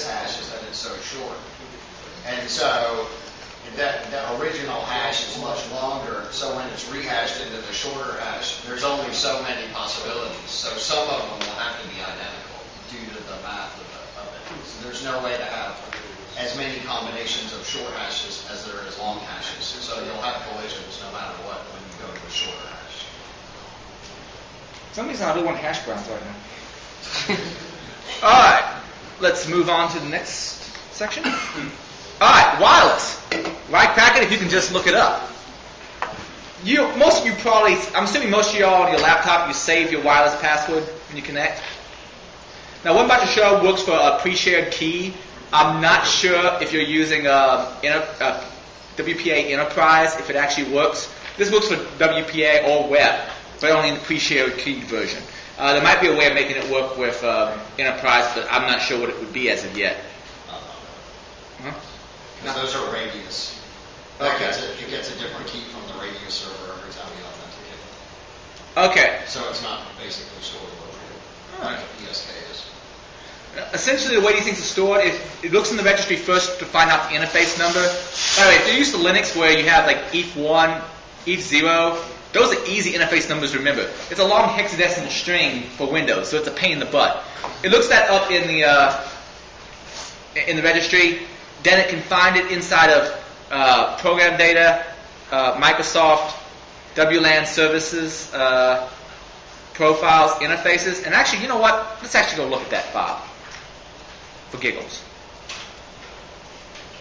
this hash is that it's so short. And so that original hash is much longer, so when it's rehashed into the shorter hash, there's only so many possibilities. So some of them will have to be identical due to the math of it. So there's no way to have as many combinations of short hashes as there is long hashes. So you'll have collisions no matter what when you go to a shorter hash. For some reason I really want hash browns right now. All right, let's move on to the next section. All right, wireless. Right, Crackett, if you can just look it up. Most of you probably, I'm assuming most of you all on your laptop, you save your wireless password when you connect. Now, what I'm about to show works for a pre-shared key. I'm not sure if you're using WPA Enterprise, if it actually works. This works for WPA or web, but only in the pre-shared key version. There might be a way of making it work with Enterprise, but I'm not sure what it would be as of yet. Because those are radius. Okay. It gets a different key from the radius server every time you authenticate. Okay. So it's not basically stored locally, like the PSK is. Essentially, the way these things are stored is it looks in the registry first to find out the interface number. By the way, if you're used to Linux where you have like ETH1, ETH0, those are easy interface numbers to remember. It's a long hexadecimal string for Windows, so it's a pain in the butt. It looks that up in the registry. Then it can find it inside of program data, Microsoft, WLAN services, profiles, interfaces. And actually, you know what? Let's actually go look at that file for giggles.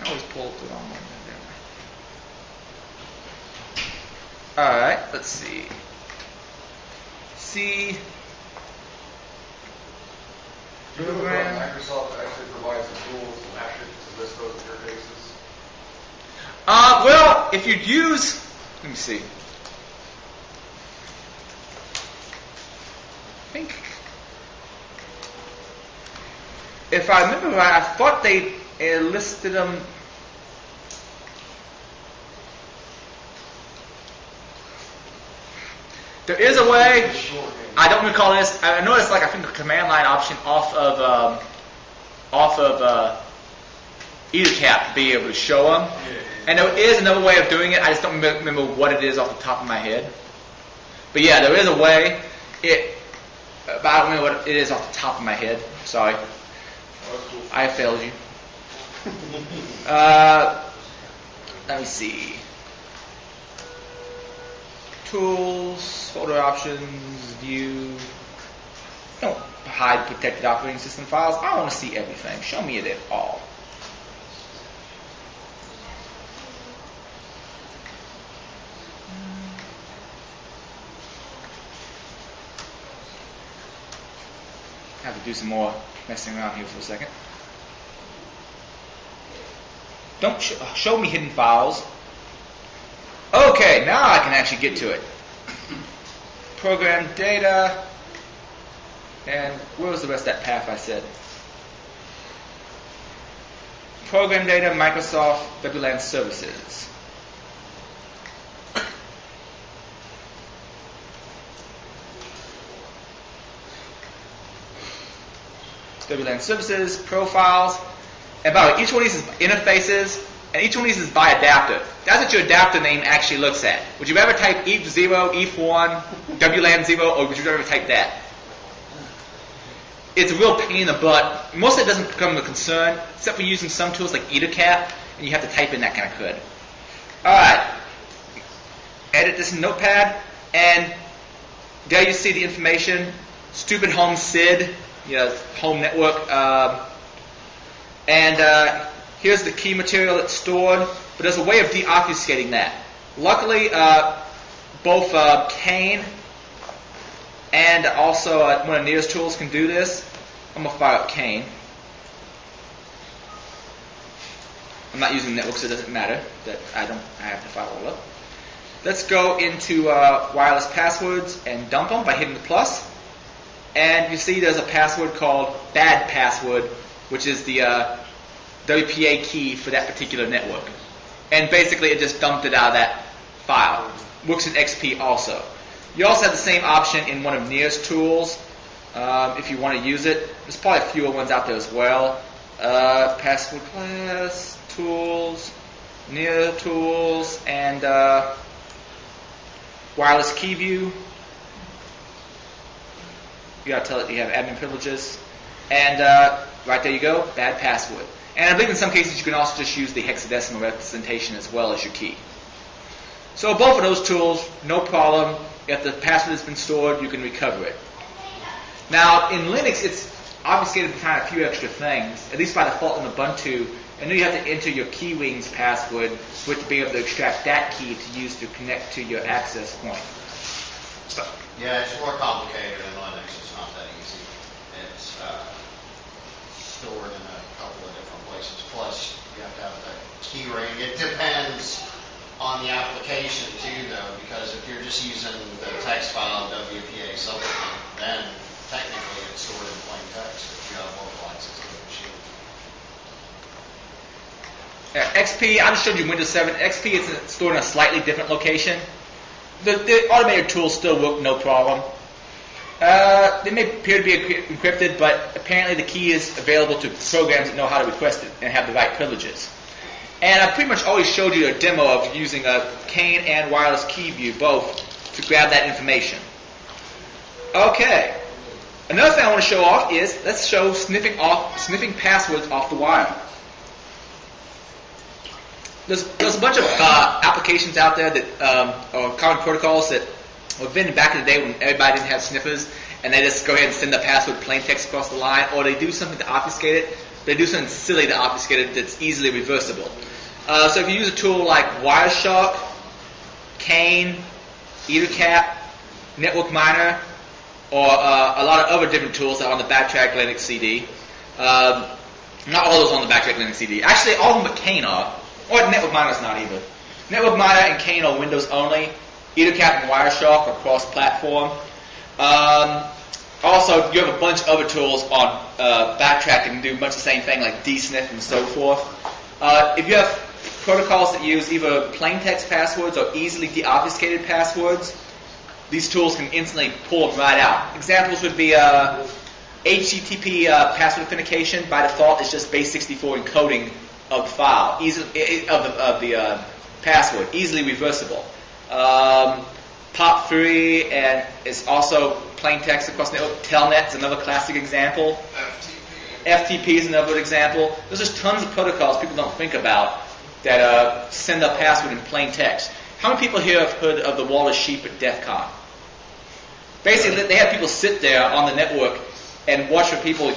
I always pull the wrong one. All right, let's see. See. Do you know that Microsoft actually provides the tools to actually list those interfaces? Well, if you'd use, let me see. I think, if I remember right, I thought they listed them. There is a way. I don't recall this. I noticed, like, I think a command line option off of EtherCap to be able to show them. And there is another way of doing it. I just don't remember what it is off the top of my head. But yeah, there is a way. But I don't remember what it is off the top of my head. Sorry. I failed you. Let me see. Tools, folder options, view. Don't hide protected operating system files. I want to see everything. Show me it all. I have to do some more messing around here for a second. Don't show me hidden files. Okay, now I can actually get to it. Program data. And where was the rest of that path I said? Program data, Microsoft, WLAN services. WLAN services, profiles. And by the way, each one of these is interfaces, and each one of these is by adapter. That's what your adapter name actually looks at. Would you ever type ETH0, ETH1, WLAN 0, or would you ever type that? It's a real pain in the butt. Most of it doesn't become a concern, except for using some tools like EtherCap, and you have to type in that kind of code. Alright. Edit this in Notepad, and there you see the information. Stupid home SID, home network. And here's the key material that's stored, but there's a way of deobfuscating that. Luckily, both Cain and also one of Near's tools can do this. I'm going to fire up Cain. I'm not using network, so it doesn't matter that I have to fire all up. Let's go into wireless passwords and dump them by hitting the plus. And you see there's a password called bad password, which is the WPA key for that particular network. And basically it just dumped it out of that file. Works in XP also. You also have the same option in one of Near's tools if you want to use it. There's probably fewer ones out there as well. Password class, tools, near tools, and WirelessKeyView. You gotta tell it you have admin privileges. And right there you go, bad password. And I believe in some cases you can also just use the hexadecimal representation as well as your key. So both of those tools, no problem. If the password has been stored, you can recover it. Now in Linux, it's obfuscated behind a few extra things, at least by default in Ubuntu. And then you have to enter your keywings password, which to be able to extract that key to use to connect to your access point. So, yeah, it's more complicated in Linux. It's not that easy. It's stored in a couple of different places. Plus, you have to have the key ring. It depends on the application too, though, because if you're just using the text file WPA something, then technically it's stored in plain text if you have multiple access to the machine. XP, I just showed you Windows 7. XP is stored in a slightly different location. The automated tools still work no problem. They may appear to be encrypted, but apparently the key is available to programs that know how to request it and have the right privileges. And I pretty much always showed you a demo of using a Cain and WirelessKeyView both to grab that information. Okay. Another thing I want to show off is, let's show sniffing passwords off the wire. There's a bunch of applications out there that or common protocols that were invented back in the day when everybody didn't have sniffers, and they just go ahead and send the password plain text across the line, or they do something to obfuscate it. They do something silly to obfuscate it that's easily reversible. So if you use a tool like Wireshark, Cain, EtherCap, Network Miner, or a lot of other different tools that are on the Backtrack Linux CD. Not all those on the Backtrack Linux CD. Actually, all of them but Cain are. Or Network Miner is not either. Network Miner and Cain are Windows only. EtherCap and Wireshark are cross-platform. Also, you have a bunch of other tools on Backtrack that can do much the same thing, like dsniff and so forth. If you have protocols that use either plain text passwords or easily deobfuscated passwords, these tools can instantly pull them right out. Examples would be HTTP password authentication. By default, it's just base64 encoding of the file, of the password, easily reversible. POP3 and it's also plain text across the network. Telnet is another classic example. FTP is another example. There's just tons of protocols people don't think about that send a password in plain text. How many people here have heard of the wall of sheep at DEF CON? Basically, they have people sit there on the network and watch for people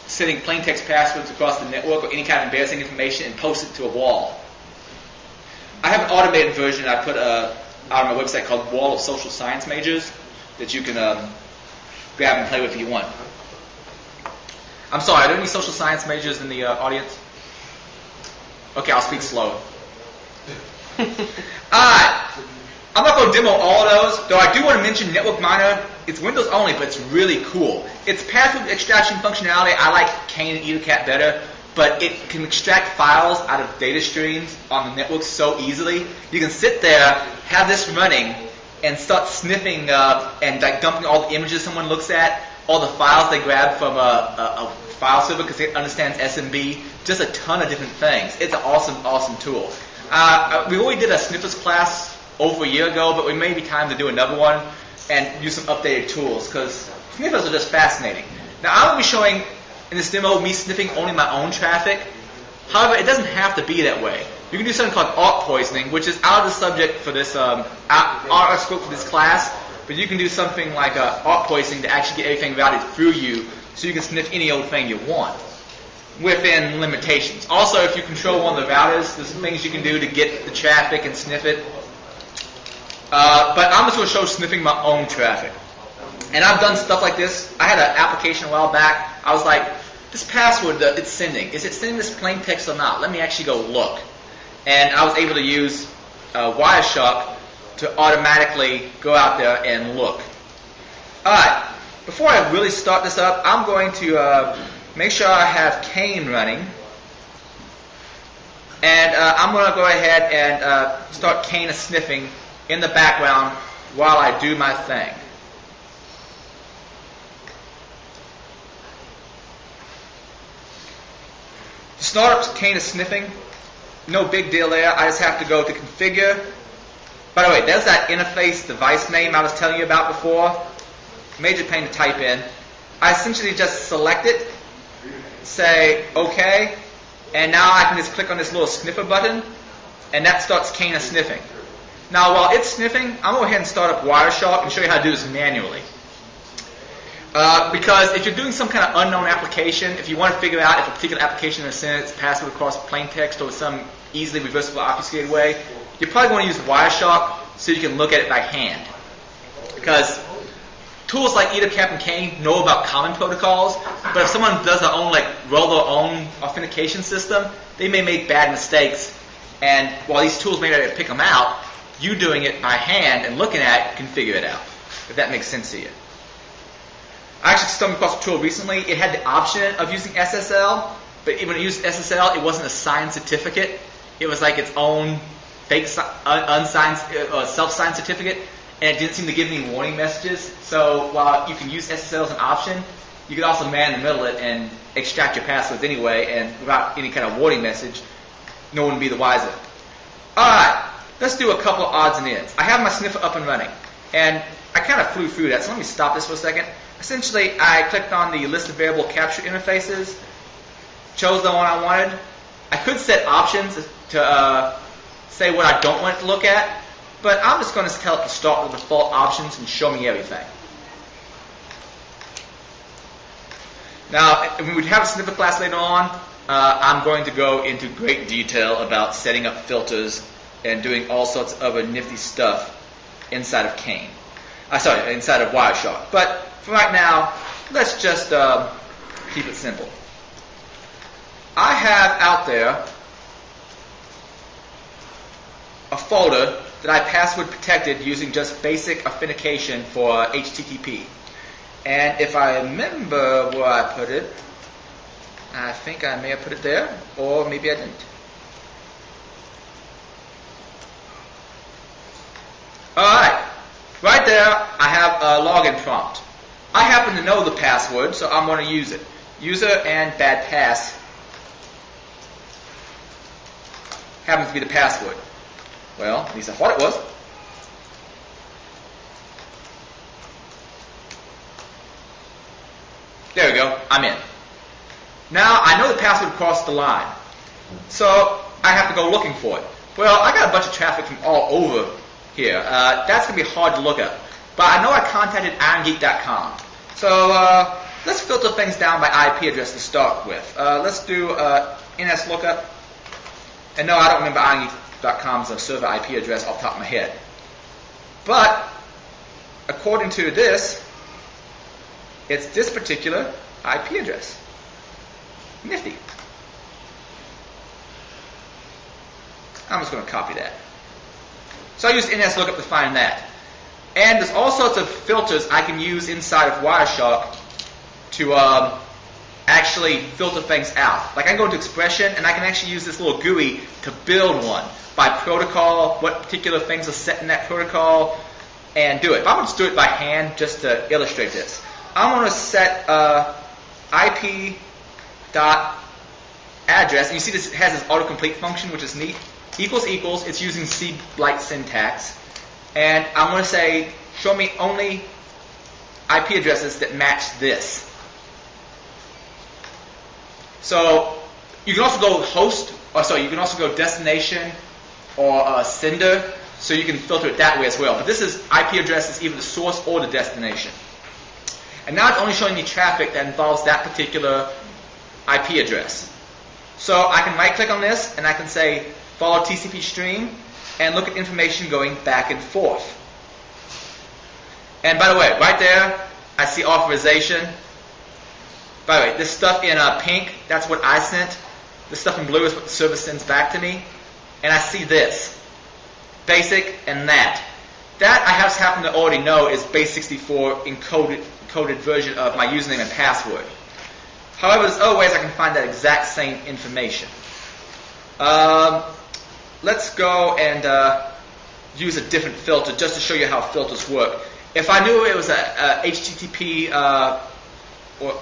sending plain text passwords across the network or any kind of embarrassing information and post it to a wall. I have an automated version I put on my website called Wall of Social Science Majors that you can grab and play with if you want. I'm sorry, are there any social science majors in the audience? Okay, I'll speak slow. Alright. I'm not going to demo all of those, though I do want to mention Network Miner. It's Windows only, but it's really cool. Its password extraction functionality, I like Cain and EtherCat better, but it can extract files out of data streams on the network so easily. You can sit there, have this running, and start sniffing and like dumping all the images someone looks at, all the files they grab from a file server because it understands SMB, just a ton of different things. It's an awesome, awesome tool. We already did a sniffers class over a year ago, but we may be time to do another one and use some updated tools because sniffers are just fascinating. Now, I will be showing in this demo me sniffing only my own traffic. However, it doesn't have to be that way. You can do something called ARP poisoning, which is out of the subject for this our scope for this class, but you can do something like ARP poisoning to actually get everything routed through you so you can sniff any old thing you want within limitations. Also, if you control one of the routers, there's some things you can do to get the traffic and sniff it. But I'm just going to show sniffing my own traffic. And I've done stuff like this. I had an application a while back. I was like, this password that it's sending, is it sending this plain text or not? Let me actually go look. And I was able to use Wireshark to automatically go out there and look. Alright, before I really start this up, I'm going to make sure I have Cain running. And I'm going to go ahead and start Cain sniffing in the background while I do my thing. To start up Cain is sniffing. No big deal there. I just have to go to configure. By the way, there's that interface device name I was telling you about before. Major pain to type in. I essentially just select it, say OK, and now I can just click on this little sniffer button, and that starts Cain is sniffing. Now, while it's sniffing, I'm going to go ahead and start up Wireshark and show you how to do this manually. Because if you're doing some kind of unknown application, if you want to figure out if a particular application has sent its password across plain text or some easily reversible obfuscated way, you probably want to use Wireshark so you can look at it by hand. Because tools like Wireshard and Cain know about common protocols, but if someone does their own, roll their own authentication system, they may make bad mistakes. And while these tools may not be able to pick them out, you doing it by hand and looking at it can figure it out, if that makes sense to you. I actually stumbled across a tool recently. It had the option of using SSL, but when it used SSL, it wasn't a signed certificate. It was like its own fake, unsigned, self-signed certificate, and it didn't seem to give any warning messages. So while you can use SSL as an option, you could also man in the middle of it and extract your passwords anyway, and without any kind of warning message, no one would be the wiser. All right, let's do a couple of odds and ends. I have my sniffer up and running, and I kind of flew through that, so let me stop this for a second. Essentially, I clicked on the list of variable capture interfaces, chose the one I wanted. I could set options to say what I don't want it to look at, but I'm just going to tell it to start with the default options and show me everything. Now, when we have a sniffer class later on, I'm going to go into great detail about setting up filters and doing all sorts of other nifty stuff inside of Cain. Inside of Wireshark. But for right now, let's just keep it simple. I have out there a folder that I password protected using just basic authentication for HTTP. And if I remember where I put it, I think I may have put it there, or maybe I didn't. Alright, right there I have a login prompt. I happen to know the password, so I'm going to use it. User and bad pass happens to be the password. Well, at least I thought it was. There we go, I'm in. Now, I know the password crossed the line, so I have to go looking for it. Well, I got a bunch of traffic from all over here. That's going to be hard to look at. But I know I contacted irongeek.com. So let's filter things down by IP address to start with. Let's do NS lookup. And no, I don't remember irongeek.com's server IP address off the top of my head. But according to this, it's this particular IP address. Nifty. I'm just going to copy that. So I used NS lookup to find that. And there's all sorts of filters I can use inside of Wireshark to actually filter things out. Like I can go into expression and I can actually use this little GUI to build one by protocol, what particular things are set in that protocol, and do it. If I'm going to do it by hand just to illustrate this, I'm going to set IP dot address, and you see this has this autocomplete function, which is neat. Equals equals, it's using C-like syntax, and I'm going to say show me only IP addresses that match this. So you can also go host, you can also go destination or sender, so you can filter it that way as well. But this is IP addresses either the source or the destination. And now it's only showing me traffic that involves that particular IP address. So I can right click on this and I can say follow TCP stream and look at information going back and forth. And by the way, right there I see authorization. By the way, this stuff in pink, that's what I sent. This stuff in blue is what the server sends back to me. And I see this. Basic and that. That I just happen to already know is base64 encoded version of my username and password. However, there's other ways I can find that exact same information. Let's go and use a different filter just to show you how filters work. If I knew it was a HTTP or